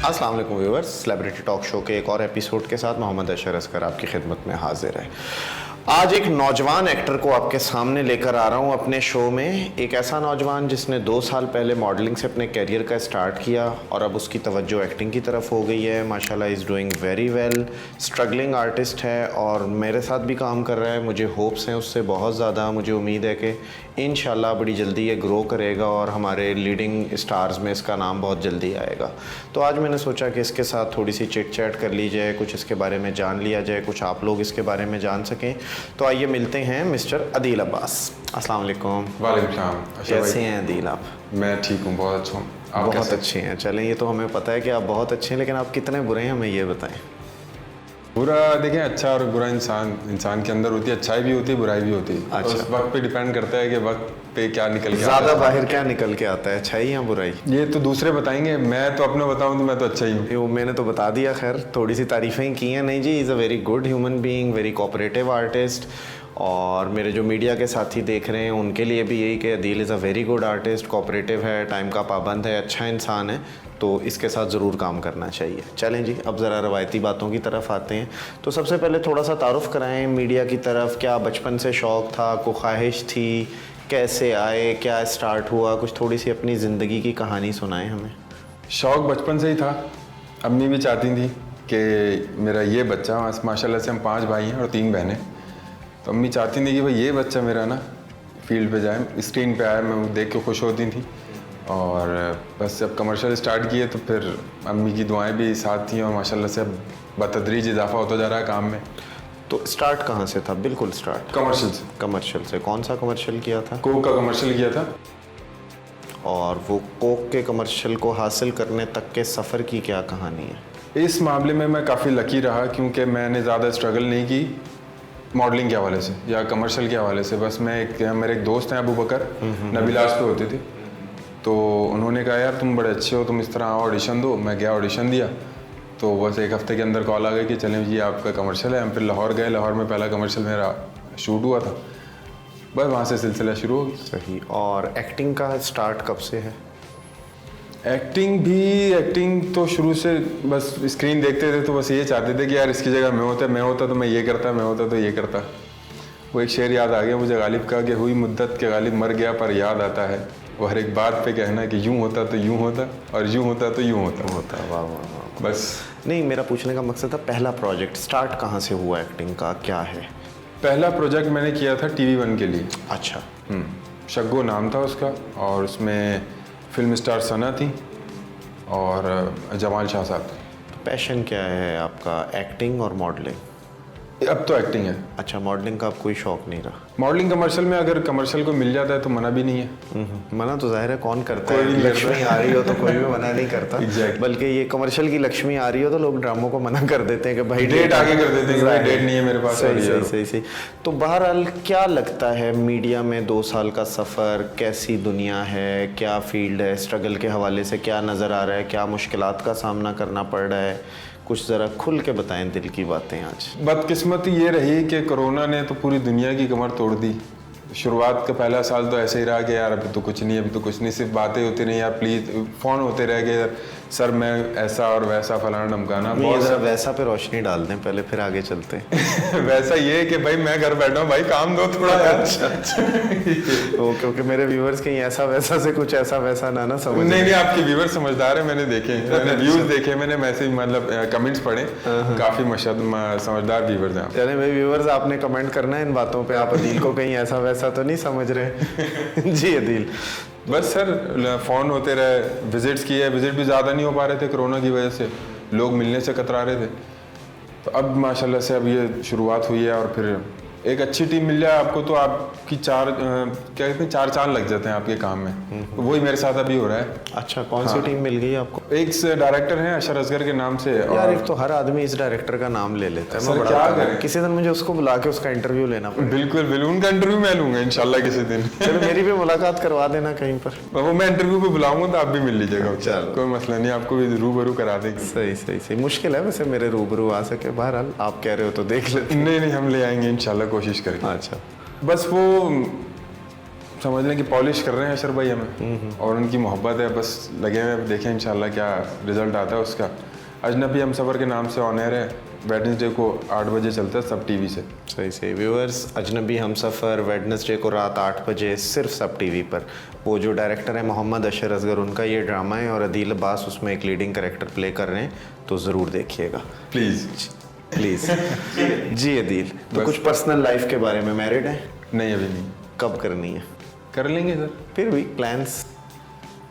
अस्सलाम वालेकुम viewers, celebrity talk show के एक और एपिसोड के साथ मोहम्मद अशर असगर आपकी खिदमत में हाजिर है। आज एक नौजवान एक्टर को आपके सामने लेकर आ रहा हूँ अपने शो में। एक ऐसा नौजवान जिसने 2 साल पहले मॉडलिंग से अपने करियर का स्टार्ट किया और अब उसकी तवज्जो एक्टिंग की तरफ हो गई है। माशाल्लाह is doing very well, struggling artist है और मेरे साथ भी काम कर रहा है। मुझे होप्स हैं उससे बहुत ज़्यादा। मुझे उम्मीद है कि इंशाल्लाह बड़ी जल्दी ये ग्रो करेगा और हमारे लीडिंग स्टार्स में इसका नाम बहुत जल्दी आएगा। तो आज मैंने सोचा कि इसके साथ थोड़ी सी चिट चैट कर ली जाए, कुछ इसके बारे में जान लिया जाए, कुछ आप लोग इसके बारे में जान सकें। तो आइए मिलते हैं मिस्टर अदील अब्बास। अस्सलाम वालेकुम। वालेकुम सलाम। कैसे हैं अदील आप? मैं ठीक हूँ, बहुत अच्छा हूँ। आप बहुत कैसे? अच्छे हैं। चलें, ये तो हमें पता है कि आप बहुत अच्छे हैं, लेकिन आप कितने बुरे हैं हमें ये बताएं। बुरा देखें, अच्छा और बुरा इंसान के अंदर होती है। अच्छाई भी होती है, बुराई भी होती है। अच्छा। तो उस वक्त पे डिपेंड करता है कि वक्त पे क्या निकल के ज़्यादा आता है। बाहर क्या निकल के आता है, अच्छाई या बुराई? ये तो दूसरे बताएंगे, मैं तो अपना बताऊँ तो मैं तो अच्छा ही हूँ। वो मैंने तो बता दिया, खैर थोड़ी सी तारीफ़ें ही की हैं। नहीं जी, is a very good human being, very cooperative artist. और मेरे जो मीडिया के साथी देख रहे हैं उनके लिए भी यही कि Adeel is a very good artist, cooperative है, टाइम का पाबंद है, अच्छा इंसान है, तो इसके साथ ज़रूर काम करना चाहिए। चलें जी, अब ज़रा रवायती बातों की तरफ आते हैं। तो सबसे पहले थोड़ा सा तारुफ़ कराएं मीडिया की तरफ। क्या बचपन से शौक़ था, को ख्वाहिश थी, कैसे आए, क्या स्टार्ट हुआ? कुछ थोड़ी सी अपनी ज़िंदगी की कहानी सुनाएं हमें। शौक़ बचपन से ही था। अम्मी भी चाहती थी कि मेरा ये बच्चा, माशाल्लाह से हम 5 भाई हैं और 3 बहनें, तो अम्मी चाहती थी कि भाई ये बच्चा मेरा ना फील्ड पे जाए, स्क्रीन पे आए, मैं वो देख के खुश होती थी। और बस जब कमर्शियल स्टार्ट किए तो फिर अम्मी की दुआएं भी साथ थी और माशाल्लाह से अब बतदरीज इजाफा होता जा रहा है काम में। तो स्टार्ट कहाँ से था? बिल्कुल स्टार्ट कमर्शियल से। कमर्शियल से। कौन सा कमर्शियल किया था? कोक का कमर्शियल किया था। और वो कोक के कमर्शियल को हासिल करने तक के सफ़र की क्या कहानी है? इस मामले में मैं काफ़ी लकी रहा क्योंकि मैंने ज़्यादा स्ट्रगल नहीं की मॉडलिंग के हवाले से या कमर्शियल के हवाले से। बस मेरे एक दोस्त हैं अबू बकर, नबीलास पे होते थे, तो उन्होंने कहा यार तुम बड़े अच्छे हो, तुम इस तरह आओ ऑडिशन दो। मैं गया, ऑडिशन दिया, तो बस 1 हफ्ते के अंदर कॉल आ गई कि चलें जी आपका कमर्शियल है। हम फिर लाहौर गए, लाहौर में पहला कमर्शियल मेरा शूट हुआ था। बस वहाँ से सिलसिला शुरू हो गया। सही। और एक्टिंग का स्टार्ट कब से है? एक्टिंग तो शुरू से बस स्क्रीन देखते थे तो बस ये चाहते थे कि यार इसकी जगह मैं होता तो मैं ये करता, मैं होता तो ये करता। वो एक शेर याद आ गया मुझे गालिब का कि हुई मुद्दत के गालिब मर गया पर याद आता है, वो हर एक बात पे कहना कि यूं होता तो यूं होता और यूं होता तो यूं होता। वाह वाह वाह। बस नहीं, मेरा पूछने का मकसद था पहला प्रोजेक्ट स्टार्ट कहाँ से हुआ एक्टिंग का, क्या है? पहला प्रोजेक्ट मैंने किया था TV1 के लिए। अच्छा। शग्गो नाम था उसका और उसमें फिल्म स्टार सना थी और जमाल शाह साहब। पैशन क्या है आपका, एक्टिंग और मॉडलिंग? अब तो एक्टिंग है। अच्छा, मॉडलिंग का अब कोई शौक नहीं रहा? मॉडलिंग कमर्शियल में अगर कमर्शियल को मिल जाता है तो मना भी नहीं है। मना तो जाहिर है कौन करता कोई है, नहीं लक्ष्मी आ रही हो तो कोई भी मना नहीं करता। Exactly. बल्कि ये कमर्शियल की लक्ष्मी आ रही हो तो लोग ड्रामों को मना कर देते हैं कि भाई डेट आगे कर देते हैं कि भाई डेट नहीं है मेरे पास। सही सही सही सही। तो बहरहाल क्या लगता है मीडिया में 2 साल का सफ़र, कैसी दुनिया है, क्या फील्ड है, स्ट्रगल के हवाले से क्या नज़र आ रहा है, क्या मुश्किलात का सामना करना पड़ रहा है? कुछ ज़रा खुल के बताएं दिल की बातें आज। बदकिस्मती ये रही कि कोरोना ने तो पूरी दुनिया की कमर तोड़ दी। शुरुआत का पहला साल तो ऐसे ही रहा कि यार अभी तो कुछ नहीं, अभी तो कुछ नहीं, सिर्फ बातें होती रही, यार प्लीज़ फ़ोन होते रह गए, सर मैं ऐसा और वैसा फलाना ढमकाना। बहुत ज़रा वैसा पे रोशनी डाल दें पहले, फिर आगे चलते हैं। वैसा ये कि भाई मैं घर बैठा हूँ, भाई काम दो थोड़ा यार। ओके ओके, मेरे व्यूवर्स कहीं ऐसा वैसा से कुछ ऐसा वैसा ना समझ। नहीं, आपके व्यूवर समझदार है, मैंने देखे, मैंने व्यूज देखे, मैंने मैसेज मतलब कमेंट्स पढ़े, काफ़ी समझदार व्यूवर्स हैं। चले भाई व्यूवर्स, आपने कमेंट करना है इन बातों पे। आप अदील को कहीं ऐसा वैसा तो नहीं समझ रहे? जी अदील। बस सर फ़ोन होते रहे, विजिट्स किए, विजिट भी ज़्यादा नहीं हो पा रहे थे कोरोना की वजह से, लोग मिलने से कतरा रहे थे। तो अब माशाल्लाह से अब ये शुरुआत हुई है और फिर एक अच्छी टीम मिल जाए आपको तो आपकी क्या कहते हैं 4 चांद लग जाते हैं आपके काम में। तो वही मेरे साथ अभी हो रहा है। अच्छा, कौन सी टीम मिल गई आपको? एक डायरेक्टर हैं अशर असगर के नाम से। यार एक तो हर आदमी इस डायरेक्टर का नाम ले लेता है। सर क्या करें, किसी दिन मुझे उसको बुला के उसका इंटरव्यू लेना पड़ेगा। बिल्कुल उनका इंटरव्यू मैं लूंगा इंशाल्लाह किसी दिन। चलो मेरी भी मुलाकात करवा देना कहीं पर। वो मैं इंटरव्यू पे बुलाऊंगा तो आप भी मिल लीजिएगा। चलो कोई मसला नहीं, आपको भी रूबरू करा देंगे। सही सही सही। मुश्किल है वैसे मेरे रूबरू आ सके, बहरहाल आप कह रहे हो तो देख लेते। नहीं हम ले आएंगे इंशाल्लाह, कोशिश करेंगे। अच्छा। बस वो समझ लें कि पॉलिश कर रहे हैं अशर भाई हमें, और उनकी मोहब्बत है, बस लगे हुए हैं। देखें इंशाल्लाह क्या रिजल्ट आता है उसका। अजनबी हमसफ़र के नाम से ऑन एयर है, वेडनेसडे को 8 बजे चलता है सब टीवी से। सही सही। व्यूअर्स, अजनबी हमसफ़र वेडनेसडे को रात 8 बजे सिर्फ सब टीवी पर। वो जो डायरेक्टर है मोहम्मद अशर असगर, उनका ये ड्रामा है और अदील अब्बास उसमें एक लीडिंग कैरेक्टर प्ले कर रहे हैं, तो ज़रूर देखिएगा प्लीज़ प्लीज़। जी अदील, तो कुछ पर्सनल लाइफ के बारे में, मैरिड है? नहीं, अभी नहीं, कब करनी है? कर लेंगे सर, फिर भी प्लान्स?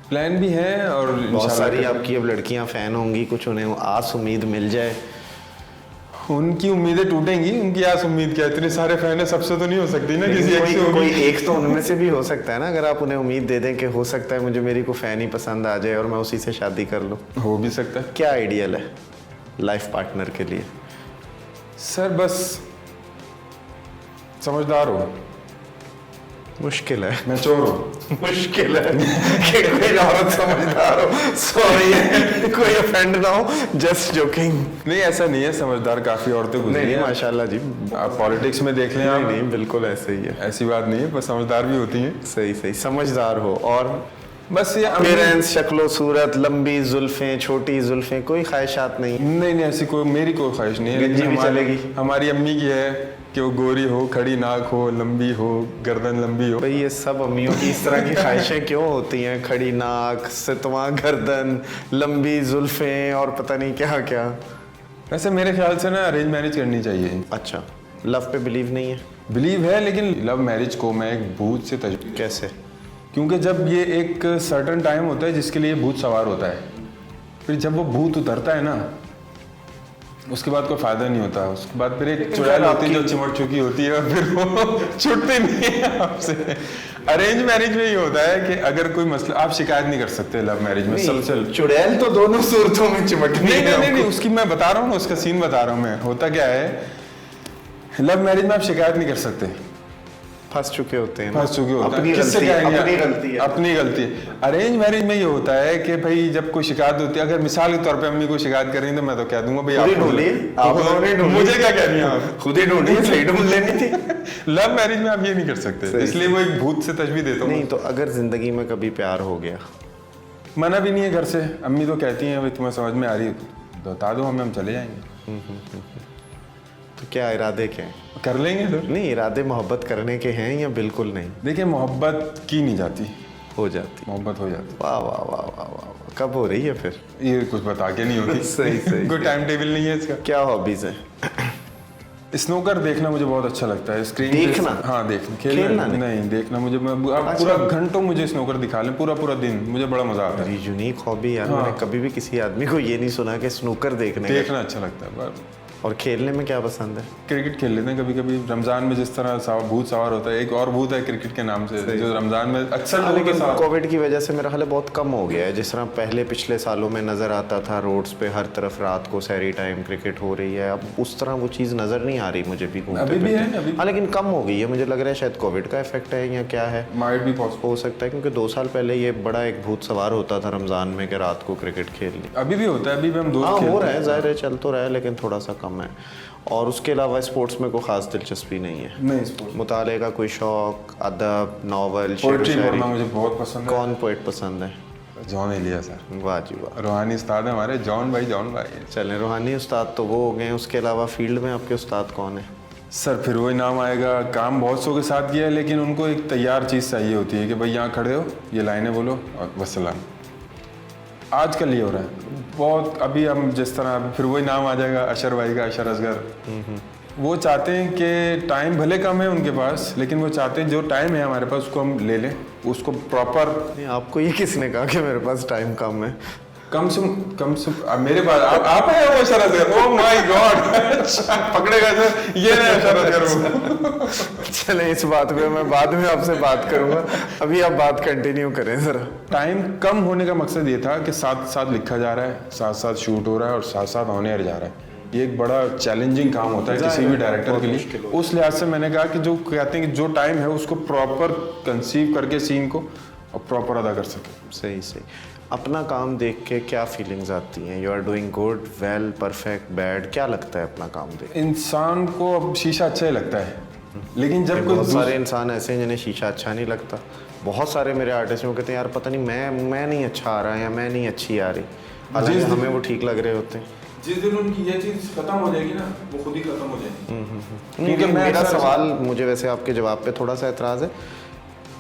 प्लान भी है और बहुत इंशाल्लाह सारी आपकी अब लड़कियां फ़ैन होंगी, कुछ उन्हें आस उम्मीद मिल जाए। उनकी उम्मीदें टूटेंगी, उनकी आस उम्मीद क्या, इतने सारे फैन है, सबसे तो नहीं हो सकती ना, किसी एक से कोई होगी। एक तो उनमें से भी हो सकता है ना, अगर आप उन्हें उम्मीद दे दें कि हो सकता है मुझे मेरी को फ़ैन ही पसंद आ जाए और मैं उसी से शादी कर लूँ। हो भी सकता है क्या आइडियल है लाइफ पार्टनर के लिए? सर, बस समझदार हो, मुश्किल है। मैच्योर हो। मुश्किल है कि कोई औरत समझदार हो। सॉरी, कोई ऑफेंड ना हो, जस्ट जोकिंग। नहीं, ऐसा नहीं है, समझदार काफ़ी औरतें गुजरी नहीं हैं। माशाल्लाह जी। आप पॉलिटिक्स में देख लें, नहीं आप नहीं, बिल्कुल ऐसे ही है। ऐसी बात नहीं है, पर समझदार भी होती हैं। सही सही, समझदार हो। और बस ये पेरेंट्स, शक्लो सूरत, लंबी जुल्फें, छोटी जुल्फें, कोई ख्वाहिशात नहीं? नहीं, ऐसी कोई मेरी कोई ख्वाहिश नहीं है, गंजी भी चलेगी? हमारी अम्मी की है कि वो गोरी हो, खड़ी नाक हो, लंबी हो, गर्दन लंबी हो। भाई ये सब अम्मियों की इस तरह की ख्वाहिशें क्यों होती हैं? खड़ी नाक, सितवां गर्दन, लंबी जुल्फें और पता नहीं क्या क्या। वैसे मेरे ख्याल से ना अरेंज मैरिज करनी चाहिए। अच्छा, लव पे बिलीव नहीं है? बिलीव है, लेकिन लव मैरिज को मैं एक भूत से कैसे? क्योंकि जब ये एक सर्टन टाइम होता है जिसके लिए भूत सवार होता है, फिर जब वो भूत उतरता है ना, उसके बाद कोई फायदा नहीं होता। उसके बाद फिर एक चुड़ैल होती है जो चिमट चुकी होती है और फिर वो छुटती नहीं है आपसे। अरेंज मैरिज में ये होता है कि अगर कोई मसला, आप शिकायत नहीं कर सकते लव मैरिज में। सबसे चुड़ैल तो दोनों सूरतों में चिमटनी है। नहीं, उसकी मैं बता रहा हूँ ना, उसका सीन बता रहा हूँ मैं। होता क्या है, लव मैरिज में आप शिकायत नहीं कर सकते, फंस चुके होते हैं ना। फंस चुके होते अपनी हैं। किससे गलती, कहेंगे? अपनी गलती है। अपनी गलती है। अरेंज मैरिज में ये होता है कि भाई जब कोई शिकायत होती है, अगर मिसाल के तौर पे अम्मी को शिकायत कर रही है तो मैं तो कह दूंगा भाई खुद ही आप ढूंढिए, मुझे क्या कहनी है, आप खुद ही ढूंढिए, सही ढूंढ लेनी थी। लव मैरिज में आप ये नहीं कर सकते, इसलिए वो एक भूत से तशबीह देता हूँ। नहीं तो अगर जिंदगी में कभी प्यार हो गया? मना भी नहीं है घर से, अम्मी तो कहती हैं भाई तुम्हें समझ में आ रही है तो बता दो हमें, हम चले जाएंगे। तो क्या इरादे क्या हैं? कर लेंगे सर। नहीं, इरादे मोहब्बत करने के हैं या बिल्कुल नहीं? देखिए, मोहब्बत की नहीं जाती, हो जाती। मोहब्बत हो जाती। वाह वाह वाह वाह वाह। कब हो रही है फिर? ये कुछ बता के नहीं होती। सही सही। कोई टाइम टेबल नहीं है इसका। क्या हॉबीज है? स्नूकर देखना मुझे बहुत अच्छा लगता है। स्क्रीन देखना? हाँ, देखना। खेलना नहीं देखना मुझे, आप पूरा घंटों मुझे स्नूकर दिखा लें, पूरा दिन, मुझे बड़ा मजा आता है। यूनिक हॉबी यार। मैंने कभी भी किसी आदमी को ये नहीं सुना कि स्नूकर देखना अच्छा लगता है। और खेलने में क्या पसंद है? क्रिकेट खेल लेते हैं कभी कभी। रमजान में जिस तरह भूत सवार होता है, एक और भूत है क्रिकेट के नाम से, जो रमजान में अक्सर लोगों के साथ। कोविड की वजह से मेरा ख्याल है बहुत कम हो गया है। जिस तरह पहले पिछले सालों में नज़र आता था रोड्स पे हर तरफ रात को सहरी टाइम क्रिकेट हो रही है, अब उस तरह वो चीज़ नज़र नहीं आ रही मुझे भी। अभी भी है अभी। हाँ, लेकिन कम हो गई है। मुझे लग रहा है शायद कोविड का इफेक्ट है या क्या है, माइट भी पॉसिबल हो सकता है, क्योंकि 2 साल पहले ये बड़ा एक भूत सवार होता था रमज़ान में कि रात को क्रिकेट खेल ली। अभी भी होता है, अभी भी हम दोस्त हाँ, खेलते हो रहा है, जाहिर है चल तो रहा है, लेकिन थोड़ा सा कम है। और उसके अलावा स्पोर्ट्स में कोई ख़ास दिलचस्पी नहीं है? नहीं, स्पोर्ट्स मुताले का कोई शौक, अदब, नावल, पोएट्री पढ़ना मुझे बहुत पसंद है। कौन पोएट पसंद है? जॉन एलिया सर। वाह जी वाह। रूहानी उस्ताद है हमारे, जॉन भाई। चलें, रूहानी उस्ताद तो वो हो गए, उसके अलावा फील्ड में आपके उस्ताद कौन है? सर फिर वही नाम आएगा। काम बहुत सौ के साथ किया है, लेकिन उनको एक तैयार चीज़ चाहिए होती है कि भाई यहाँ खड़े हो, ये लाइनें बोलो और वसलाम। आजकल ये हो रहा है बहुत। अभी हम जिस तरह, फिर वही नाम आ जाएगा अशर भाई का, अशर असगर। वो चाहते हैं कि टाइम भले कम है उनके पास, लेकिन वो चाहते हैं जो टाइम है हमारे पास उसको हम ले लें, उसको प्रॉपर। नहीं, आपको ये किसने कहा कि मेरे पास टाइम कम है? कम से अब मेरे पास आप है वो अशर असगर। ओह माय गॉड, पकड़ेगा सर, ये नहीं अशर असगर। चले, इस बात पे मैं बाद में आपसे बात करूंगा, अभी आप बात कंटिन्यू करें जरा। टाइम कम होने का मकसद ये था कि साथ साथ लिखा जा रहा है, साथ साथ शूट हो रहा है और साथ साथ ऑन एयर जा रहा है। ये एक बड़ा चैलेंजिंग काम होता है किसी भी डायरेक्टर के लिए। उस लिहाज से मैंने कहा कि जो कहते हैं कि जो टाइम है उसको प्रॉपर कंसीव करके सीन को और प्रॉपर अदा कर सके। सही सही। अपना काम देख के क्या फीलिंग्स आती हैं? You are doing good, well, perfect, bad, क्या लगता है अपना काम देख? इंसान को अब शीशा अच्छा ही लगता है। लेकिन जब कोई बहुत सारे इंसान ऐसे हैं जिन्हें शीशा अच्छा नहीं लगता। बहुत सारे मेरे आर्टिस्ट हैं वो कहते हैं यार पता नहीं मैं नहीं अच्छा आ रहा या मैं नहीं अच्छी आ रही, हालांकि हमें वो ठीक लग रहे होते हैं। जिस दिन उनकी ये चीज़ खत्म हो जाएगी ना, वो खुद ही खत्म हो जाएगी। क्योंकि मेरा सवाल, मुझे वैसे आपके जवाब पे थोड़ा सा एतराज़ है,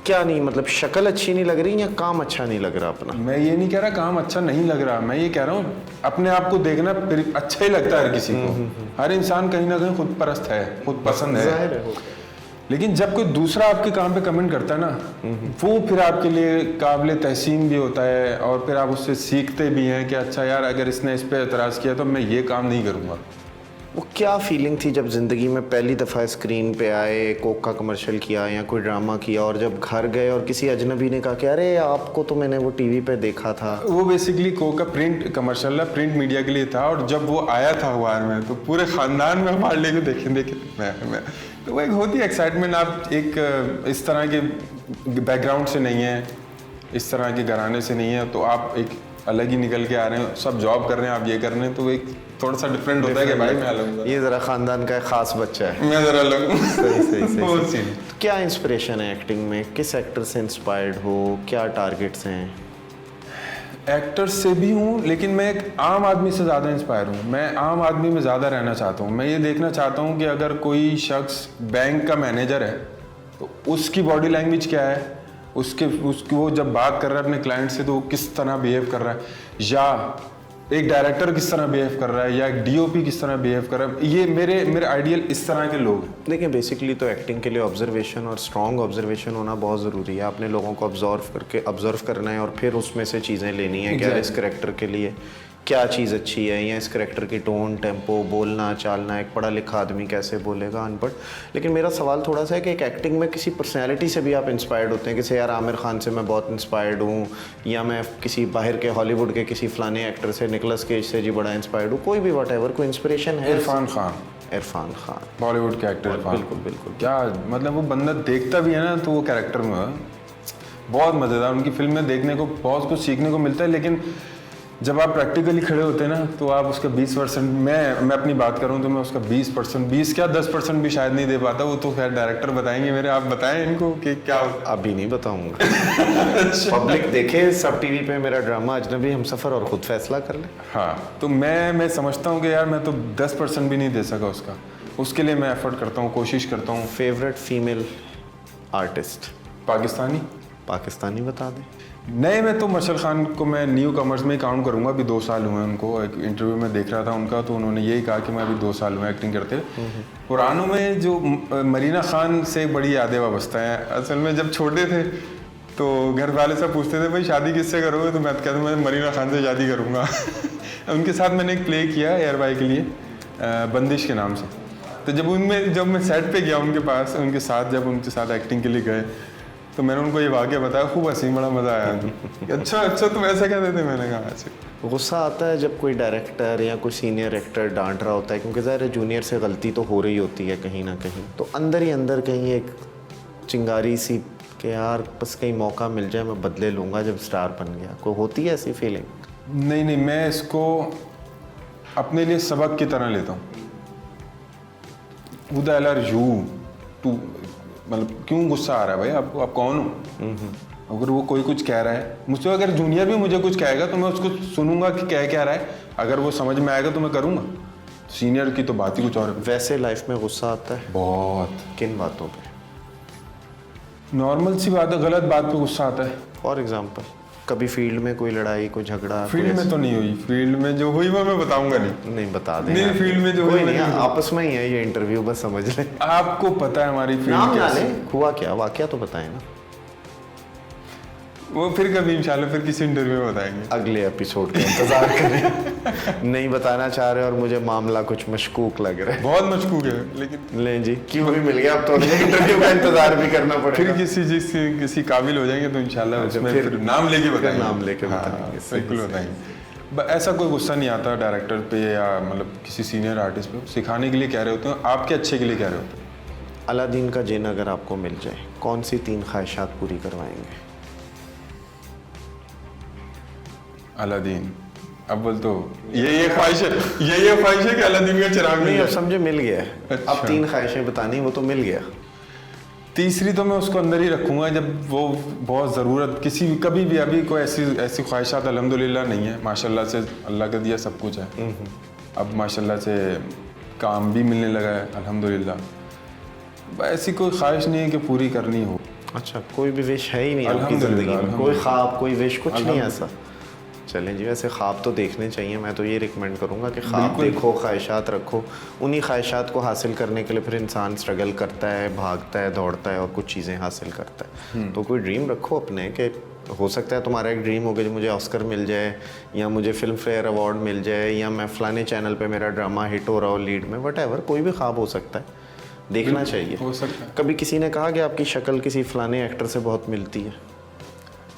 क्या नहीं मतलब शक्ल अच्छी नहीं लग रही या काम अच्छा नहीं लग रहा अपना? मैं ये नहीं कह रहा काम अच्छा नहीं लग रहा, मैं ये कह रहा हूँ अपने आप को देखना अच्छा ही लगता है हर किसी को। हर इंसान कहीं ना कहीं खुद परस्त है, खुद पसंद है। लेकिन जब कोई दूसरा आपके काम पे कमेंट करता है ना, वो फिर आपके लिए काबिल तहसीन भी होता है, और फिर आप उससे सीखते भी हैं कि अच्छा यार अगर इसने इस पे एतराज़ किया तो मैं ये काम नहीं करूँगा। वो क्या फीलिंग थी जब ज़िंदगी में पहली दफ़ा स्क्रीन पे आए, कोक का कमर्शियल किया या कोई ड्रामा किया, और जब घर गए और किसी अजनबी ने कहा कि अरे आपको तो मैंने वो टीवी पे देखा था? वो बेसिकली कोक का प्रिंट कमर्शियल प्रिंट मीडिया के लिए था, और जब वो आया था अखबार में तो पूरे ख़ानदान में हमारे को देखे मैं तो वो एक होती है एक्साइटमेंट। आप एक इस तरह के बैकग्राउंड से नहीं है, इस तरह के घराने से नहीं है, तो आप एक अलग ही निकल के आ रहे हैं, सब जॉब कर रहे हैं, आप ये कर रहे हैं, तो एक थोड़ा सा डिफरेंट होता है कि भाई मैं अलग हूँ, ये ज़रा ख़ानदान का एक ख़ास बच्चा है, मैं ज़रा अलग हूँ। सही। तो क्या इंस्पिरेशन है एक्टिंग में? किस एक्टर से इंस्पायर्ड हो? क्या टारगेट्स हैं? एक्टर से भी हूँ, लेकिन मैं एक आम आदमी से ज़्यादा इंस्पायर हूँ। मैं आम आदमी में ज़्यादा रहना चाहता हूँ। मैं ये देखना चाहता हूँ कि अगर कोई शख्स बैंक का मैनेजर है तो उसकी बॉडी लैंग्वेज क्या है, उसकी वो जब बात कर रहा है अपने क्लाइंट से तो वो किस तरह बिहेव कर रहा है, या एक डायरेक्टर किस तरह बिहेव कर रहा है, या एक डीओपी किस तरह बिहेव कर रहा है। ये मेरे आइडियल इस तरह के लोग हैं। देखिए बेसिकली तो एक्टिंग के लिए ऑब्जर्वेशन और स्ट्रॉन्ग ऑब्जर्वेशन होना बहुत ज़रूरी है। आपने लोगों को ऑब्जर्व करना है और फिर उसमें से चीज़ें लेनी है कि यार इस करेक्टर के लिए क्या चीज़ अच्छी है, या इस करेक्टर की टोन, टेम्पो, बोलना चालना, एक पढ़ा लिखा आदमी कैसे बोलेगा, अनपढ़। लेकिन मेरा सवाल थोड़ा सा है कि एक एक्टिंग में किसी पर्सनैलिटी से भी आप इंस्पायर्ड होते हैं? किसी यार आमिर खान से मैं बहुत इंस्पायर्ड हूँ, या मैं किसी बाहर के हॉलीवुड के किसी फलाने एक्टर से, निकोलस केज से जी बड़ा इंस्पायर्ड हूँ, कोई भी वॉटएवर, कोई इंस्पिरेशन है? इरफान खान बॉलीवुड के एक्टर इरफान। बिल्कुल। क्या मतलब वो बंदा देखता भी है ना तो वो कैरेक्टर में बहुत मज़ेदार। उनकी फिल्में देखने को बहुत कुछ सीखने को मिलता है, लेकिन जब आप प्रैक्टिकली खड़े होते हैं ना तो आप उसका 20%, मैं अपनी बात करूं तो मैं उसका 20%, 20 क्या 10% भी शायद नहीं दे पाता। वो तो खैर डायरेक्टर बताएंगे मेरे, आप बताएं इनको कि क्या। अभी नहीं बताऊंगा। पब्लिक देखे सब टीवी पे मेरा ड्रामा अजनबी हमसफर और खुद फैसला कर ले। हाँ, तो मैं समझता हूँ कि यार मैं तो 10% भी नहीं दे सका उसके लिए मैं एफर्ट करता हूँ, कोशिश करता हूँ। Favourite female artist? पाकिस्तानी बता दें। नए में तो मर्शल खान को मैं न्यू कमर्स में ही काउंट करूंगा। अभी 2 साल हुए उनको। एक इंटरव्यू में देख रहा था उनका, तो उन्होंने यही कहा कि मैं अभी 2 साल हुए एक्टिंग करते। पुरानों में जो मरीना खान से बड़ी यादें वाबस्ता हैं। असल में जब छोटे थे तो घर वाले सब पूछते थे भाई शादी किससे करोगे, तो मैं कहता हूँ मैं मरीना खान से शादी करूँगा। उनके साथ मैंने एक प्ले किया एयर बाई के लिए, बंदिश के नाम से। तो जब मैं सेट पे गया उनके पास, जब उनके साथ एक्टिंग के लिए गए तो मैंने उनको ये वाक़या बताया, खूब हंसी, बड़ा मज़ा आया। अच्छा तुम ऐसा कहते थे? मैंने कहा अच्छा। गुस्सा आता है जब कोई डायरेक्टर या कोई सीनियर एक्टर डांट रहा होता है, क्योंकि ज़ाहिर है जूनियर से गलती तो हो रही होती है कहीं ना कहीं, तो अंदर ही अंदर कहीं एक चिंगारी सी कि यार बस कहीं मौका मिल जाए मैं बदले लूँगा जब स्टार बन गया। कोई होती है ऐसी फीलिंग? नहीं, मैं इसको अपने लिए सबक की तरह लेता हूँ। मतलब क्यों गुस्सा आ रहा है भाई आपको? आप कौन हो? अगर वो कोई कुछ कह रहा है मुझसे, अगर जूनियर भी मुझे कुछ कहेगा तो मैं उसको सुनूंगा कि क्या रहा है। अगर वो समझ में आएगा तो मैं करूँगा। सीनियर की तो बात ही कुछ और है। वैसे लाइफ में गुस्सा आता है? बहुत। किन बातों पे? नॉर्मल सी बात है, गलत बात पे गुस्सा आता है। फॉर एग्जाम्पल कभी फील्ड में कोई लड़ाई, कोई झगड़ा? फील्ड में तो नहीं हुई। फील्ड में जो हुई वो मैं बताऊंगा नहीं बता दें। नहीं, फील्ड में जो हुई नहीं, आपस में ही है ये इंटरव्यू, बस समझ लें। आपको पता है हमारी फील्ड नाम कैसे हुआ क्या, वाकया तो बताएं ना। वो फिर कभी इंशाल्लाह फिर किसी इंटरव्यू में बताएंगे। अगले एपिसोड का इंतजार करें। नहीं बताना चाह रहे और मुझे मामला कुछ मशकूक लग रहा है। बहुत मशकूक है, लेकिन लें जी, क्यों भी मिल गया, अब तो अगले इंटरव्यू का इंतजार भी करना पड़ेगा। फिर किसी काबिल हो जाएंगे तो इंशाल्लाह उसमें फिर नाम लेके बताएंगे। बिल्कुल बताएंगे। ऐसा कोई गुस्सा नहीं आता डायरेक्टर पे या मतलब किसी सीनियर आर्टिस्ट पे। सिखाने के लिए कह रहे होते हैं, आपके अच्छे के लिए कह रहे होते हैं। अलादीन का जिन अगर आपको मिल जाए, कौन सी 3 ख्वाहिशात पूरी करवाएंगे? अलादीन अब बोल तो ये ख्वाहिश है कि अलादीन का चिराग मिल नहीं, अब जाए। समझे मिल गया है। अच्छा। अब 3 ख्वाहिशें बतानी, वो तो मिल गया। तीसरी तो मैं उसको अंदर ही रखूंगा जब वो बहुत ज़रूरत किसी कभी भी, अभी कोई ऐसी ख्वाहिशात अल्हम्दुलिल्लाह नहीं है, माशाल्लाह से अल्लाह का दिया सब कुछ है। अब माशाल्लाह से काम भी मिलने लगा है अल्हम्दुलिल्लाह। ऐसी कोई ख्वाहिश नहीं है कि पूरी करनी हो। अच्छा, कोई भी विश है ही नहीं आपकी अल्हम्दुलिल्लाह, ज़िंदगी में? कोई ख्वाब, कोई विश, कुछ नहीं है ऐसा? चलें जी, वैसे ख्वाब तो देखने चाहिए। मैं तो ये रिकमेंड करूँगा कि ख्वाब बिल्कुल। देखो, ख्वाहिशात रखो। उन्हीं ख्वाहिशात को हासिल करने के लिए फिर इंसान स्ट्रगल करता है, भागता है, दौड़ता है और कुछ चीज़ें हासिल करता है। तो कोई ड्रीम रखो अपने, कि हो सकता है तुम्हारा एक ड्रीम हो गया, मुझे ऑस्कर मिल जाए, या मुझे फिल्म फेयर अवार्ड मिल जाए, या मैं फ़लाने चैनल पे मेरा ड्रामा हिट हो रहा हो लीड में, वट कोई भी ख्वाब हो सकता है, देखना चाहिए। हो सकता है। कभी किसी ने कहा कि आपकी शक्ल किसी फ़लाने एक्टर से बहुत मिलती है?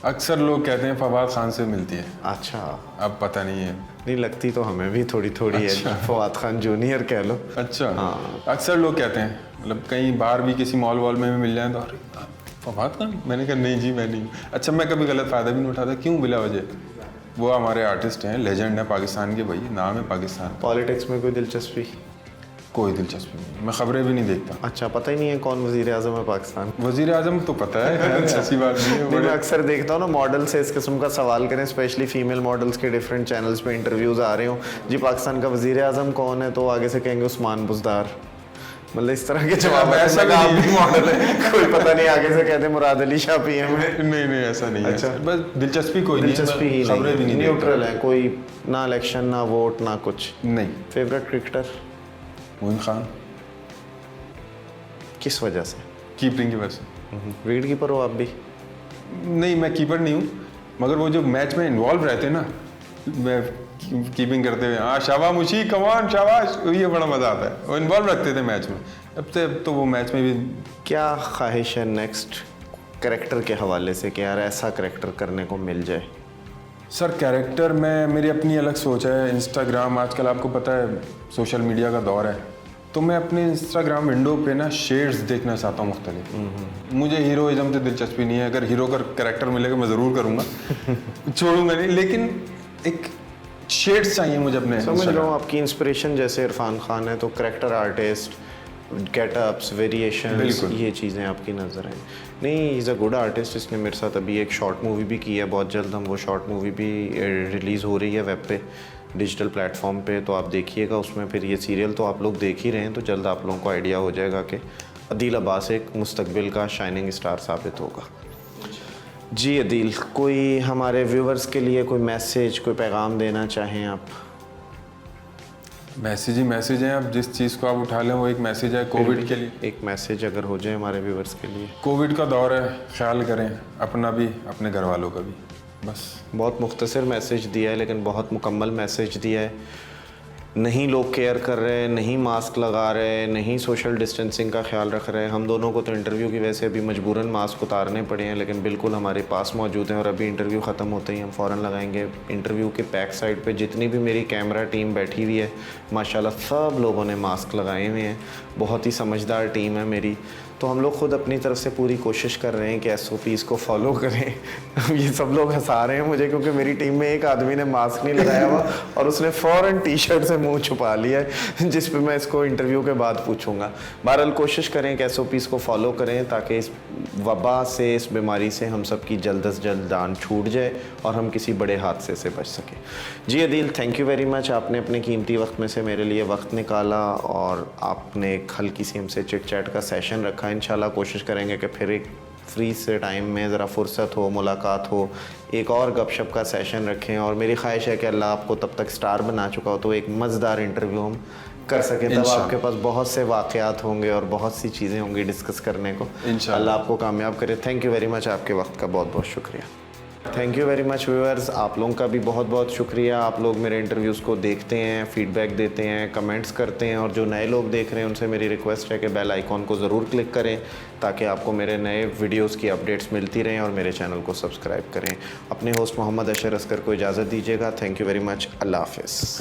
अक्सर लोग कहते हैं फवाद खान से मिलती है, अच्छा, अब पता नहीं है। नहीं लगती तो हमें भी थोड़ी थोड़ी है, फवाद खान जूनियर कह लो। अच्छा। हाँ। अक्सर लोग कहते हैं, मतलब कहीं बाहर भी किसी मॉल वॉल में भी मिल जाए तो अरे फवाद खान, मैंने कहा नहीं जी मैं नहीं। अच्छा, मैं कभी गलत फ़ायदा भी नहीं उठाता, क्यों बिला वजह? वो हमारे आर्टिस्ट हैं, लेजेंड है पाकिस्तान के, भाई नाम है पाकिस्तान। पॉलिटिक्स में कोई दिलचस्पी? कोई दिलचस्पी नहीं, मैं खबरें भी नहीं देखता। अच्छा, पता ही नहीं है कौन वजीर आज़म है पाकिस्तान? वजीर आजम तो पता है, खैर ऐसी बात नहीं है। नहीं, मैं अक्सर देखता हूँ ना मॉडल से इस किस्म का सवाल करें, स्पेशली फीमेल मॉडल्स के डिफरेंट चैनल्स पे इंटरव्यूज़ आ रहे हो, जी पाकिस्तान का वजीर आज़म कौन है, तो आगे से कहेंगे उस्मान बुज़दार। मतलब इस तरह के जवाब ऐसा ऐसा आप भी मॉडल है, कोई पता नहीं, आगे से कहते मुराद अली शाह पीएम है। नहीं ऐसा नहीं है। अच्छा। बस दिलचस्पी कोई नहीं है, दिलचस्पी ही खबरें भी नहीं, नहीं न्यूट्रल है, कोई ना इलेक्शन ना वोट ना कुछ। नहीं। Favourite cricketer? मोइन खान, किस वजह से? कीपिंग की वजह से। विकेट कीपर हो आप भी? नहीं, मैं कीपर नहीं हूँ, मगर वो जो मैच में इन्वॉल्व रहते हैं ना, मैं कीपिंग करते हुए, हाँ शाबाश मुशी, कमान शाबाश, ये बड़ा मज़ा आता है। वो इन्वॉल्व रखते थे मैच में, अब तो वो मैच में भी। क्या ख्वाहिश है नेक्स्ट कैरेक्टर के हवाले से कि यार ऐसा कैरेक्टर करने को मिल जाए? सर कैरेक्टर में मेरी अपनी अलग सोच है। इंस्टाग्राम आजकल आपको पता है सोशल मीडिया का दौर है, तो मैं अपने इंस्टाग्राम विंडो पे ना शेड्स देखना चाहता हूँ मुख्तलिफ। मुझे हीरोइज्म से दिलचस्पी नहीं है, अगर हीरो का कैरेक्टर मिलेगा मैं ज़रूर करूँगा छोड़ूंगा नहीं, लेकिन एक शेड्स चाहिए मुझे अपने। समझ रहा हूँ, आपकी इंस्पिरेशन जैसे इरफान खान है तो कैरेक्टर आर्टिस्ट, गेटअप्स, वेरिएशंस, ये चीज़ें आपकी नज़र हैं। नहीं, इज़ अ गुड आर्टिस्ट। इसने मेरे साथ अभी एक शॉर्ट मूवी भी की है, बहुत जल्द हम वो शॉर्ट मूवी भी रिलीज़ हो रही है वेब पे, डिजिटल प्लेटफॉर्म पे, तो आप देखिएगा उसमें। फिर ये सीरियल तो आप लोग देख ही रहे हैं, तो जल्द आप लोगों को आइडिया हो जाएगा कि अदील अब्बास एक मुस्तकबिल का शाइनिंग स्टार साबित होगा। जी अदील, कोई हमारे व्यूवर्स के लिए कोई मैसेज, कोई पैगाम देना चाहें आप? मैसेज ही मैसेज है, अब जिस चीज़ को आप उठा लें वो एक मैसेज है कोविड के लिए। एक मैसेज अगर हो जाए हमारे व्यूवर्स के लिए। कोविड का दौर है, ख्याल करें अपना भी, अपने घर वालों का भी, बस। बहुत मुख्तसर मैसेज दिया है, लेकिन बहुत मुकम्मल मैसेज दिया है। नहीं लोग केयर कर रहे, नहीं मास्क लगा रहे, नहीं सोशल डिस्टेंसिंग का ख्याल रख रहे। हम दोनों को तो इंटरव्यू की वजह से अभी मजबूरन मास्क उतारने पड़े हैं, लेकिन बिल्कुल हमारे पास मौजूद हैं और अभी इंटरव्यू ख़त्म होते ही हम फ़ौरन लगाएंगे। इंटरव्यू के बैक साइड पे जितनी भी मेरी कैमरा टीम बैठी हुई है, माशाल्लाह सब लोगों ने मास्क लगाए हुए हैं। बहुत ही समझदार टीम है मेरी, तो हम लोग खुद अपनी तरफ से पूरी कोशिश कर रहे हैं कि SOPs को फॉलो करें। ये सब लोग हंसा रहे हैं मुझे, क्योंकि मेरी टीम में एक आदमी ने मास्क नहीं लगाया हुआ और उसने फ़ौरन टी-शर्ट से मुंह छुपा लिया है, जिस पे मैं इसको इंटरव्यू के बाद पूछूंगा। बहरहाल कोशिश करें कि SOPs को फॉलो करें, ताकि इस वबा से, इस बीमारी से हम सब की जल्द से जल्द जान छूट जाए और हम किसी बड़े हादसे से बच सकें। जी Adeel, thank you very much. आपने अपने कीमती वक्त में से मेरे लिए वक्त निकाला और आपने एक हल्की सी हमसे चिट चैट का सेशन रखा। इंशाल्लाह कोशिश करेंगे कि फिर एक फ्री से टाइम में ज़रा फुर्सत हो, मुलाकात हो, एक और गपशप का सेशन रखें। और मेरी ख्वाहिश है कि अल्लाह आपको तब तक स्टार बना चुका हो तो एक मज़ेदार इंटरव्यू हम कर सकें। तब आपके पास बहुत से वाक़यात होंगे और बहुत सी चीज़ें होंगी डिस्कस करने को। अल्लाह आपको कामयाब करे। थैंक यू वेरी मच, आपके वक्त का बहुत बहुत शुक्रिया। Thank you very much viewers, आप लोगों का भी बहुत बहुत शुक्रिया। आप लोग मेरे इंटरव्यूज़ को देखते हैं, फीडबैक देते हैं, कमेंट्स करते हैं, और जो नए लोग देख रहे हैं उनसे मेरी रिक्वेस्ट है कि बेल आइकॉन को ज़रूर क्लिक करें, ताकि आपको मेरे नए वीडियोस की अपडेट्स मिलती रहें, और मेरे चैनल को सब्सक्राइब करें। अपने होस्ट मोहम्मद अशर असगर को इजाज़त दीजिएगा। थैंक यू वेरी मच, अल्लाह हाफ़िज़।